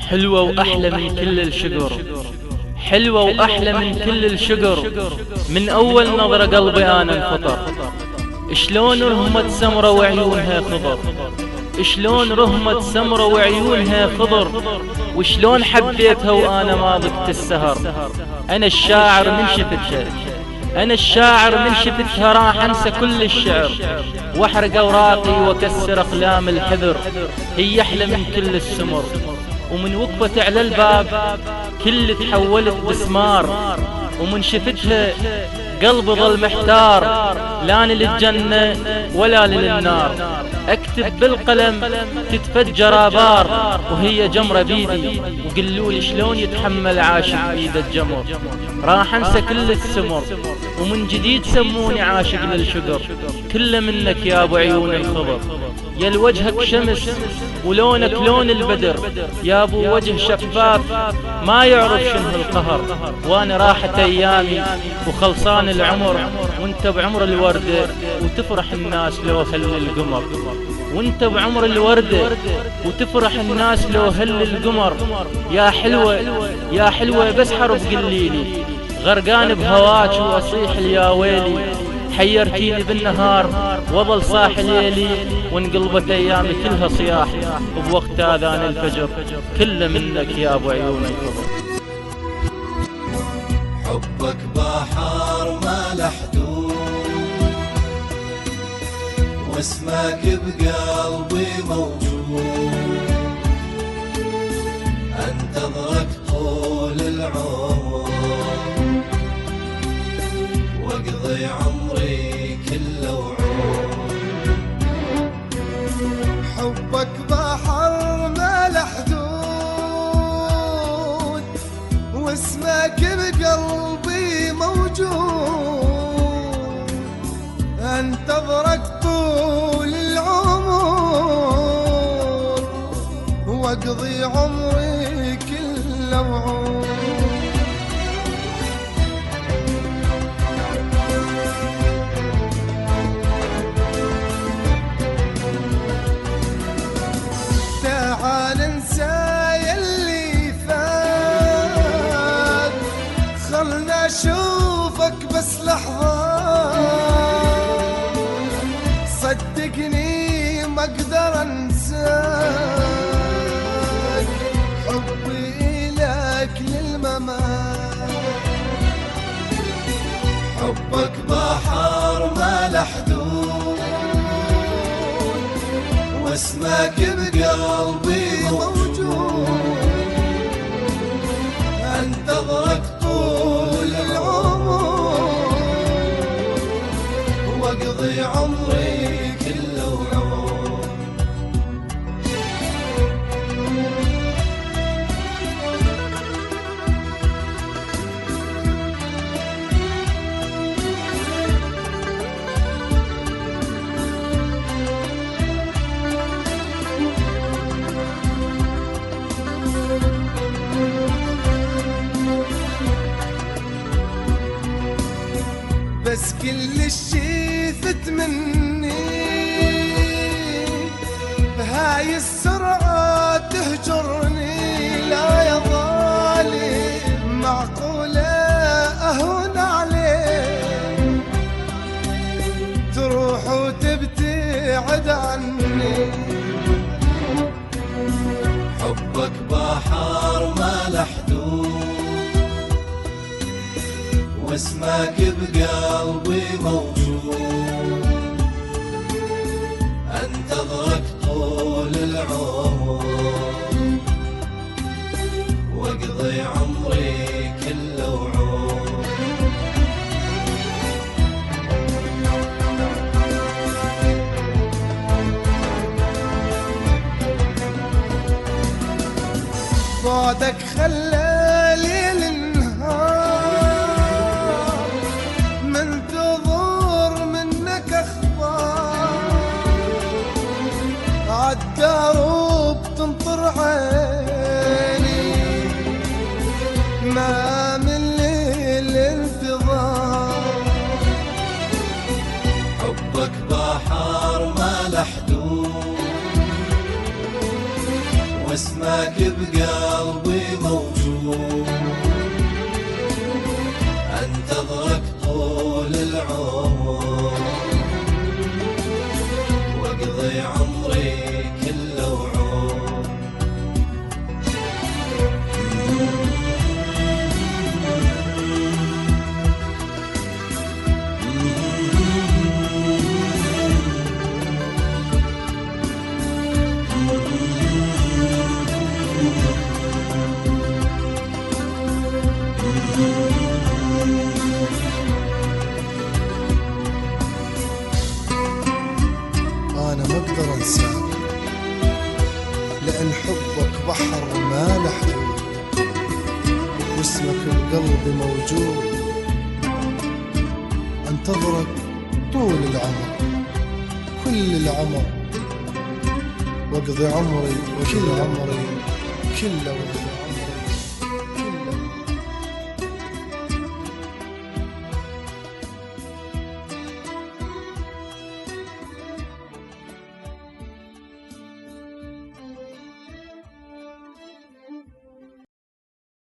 حلوة وأحلى من كل الشجر، حلوة وأحلى من كل الشجر. من أول نظرة قلبي أنا انفطر. شلون رهمت سمرة وعيونها خضر، شلون رهمت سمرة وعيونها خضر، وشلون حبيتها وأنا ما ضقت السهر. أنا الشاعر من شفتها، أنا الشاعر من شفتها راح أنسى كل الشعر، واحرق أوراقي وأكسر أقلام الحذر. هي أحلى من كل السمر، ومن وقفت على الباب كل تحولت بسمار. ومن شفتها قلبي ظل محتار، لا للجنة ولا للنار. اكتب بالقلم تتفجر آبار، وهي جمرة بيدي وقلولي شلون يتحمل عاشق بيد الجمر. راح انسى كل السمر ومن جديد سموني عاشق للشجر. كله منك يا ابو عيون الخضر، يا الوجهك شمس ولونك لون البدر. يا ابو وجه شفاف ما يعرف شنه القهر. وانا راحت ايامي وخلصان العمر، وانت بعمر الوردة وتفرح الناس لو هل القمر. وانت بعمر الوردة وتفرح الناس لو هل القمر. يا حلوة يا حلوة بس حرف قليلي، غرقان بهواك واصيح يا ويلي. حيرتيني بالنهار وظل صاح ليلي، وانقلبت ايامي كلها صياح بوقت اذان الفجر. كله منك يا ابو عيون الخضر. حبك بحر ما له حدود، واسمك بقلبي موجود. انتظرك طول العمر، واقضي عمري كله وعود. حبك بحر ما له حدود، واسمك بقلبي موجود. انتظرك طول العمر، واقضي عمري كله وعود. تعال انسى يلي فات، خلنا اشوفك بس لحظة. صدقني ما اقدر انساك، حبي لك للممات. حبك بحر ما له حدود، واسمك بقلبي موجود. انتظرك طول العمر، واقضي عمري كله وعود. بس كل الشي فت مني، بهاي السرعة تهجرني. لا يا ظالم معقولة أهون عليك، تروح وتبتعد عني. حبك بحر ما له حدود، واسمك بقلبي موجود. انتظرك طول العمر، واقضي عمري كله وعود. بعدك خلى ليل نهار، منتظر منك اخبار. عالدروب تنطر عيني، ما من الانتظار. حبك بحر ما له حدود، واسمك وياك بقلبي موجود، انتظرك طول العمر واقضي عمري كله وعود. أنا ما أقدر أنساك، لأن حبك بحر ما له حدود، واسمك بقلبي موجود، أنتظرك طول العمر كل العمر، واقضي عمري كل عمري كله وحده.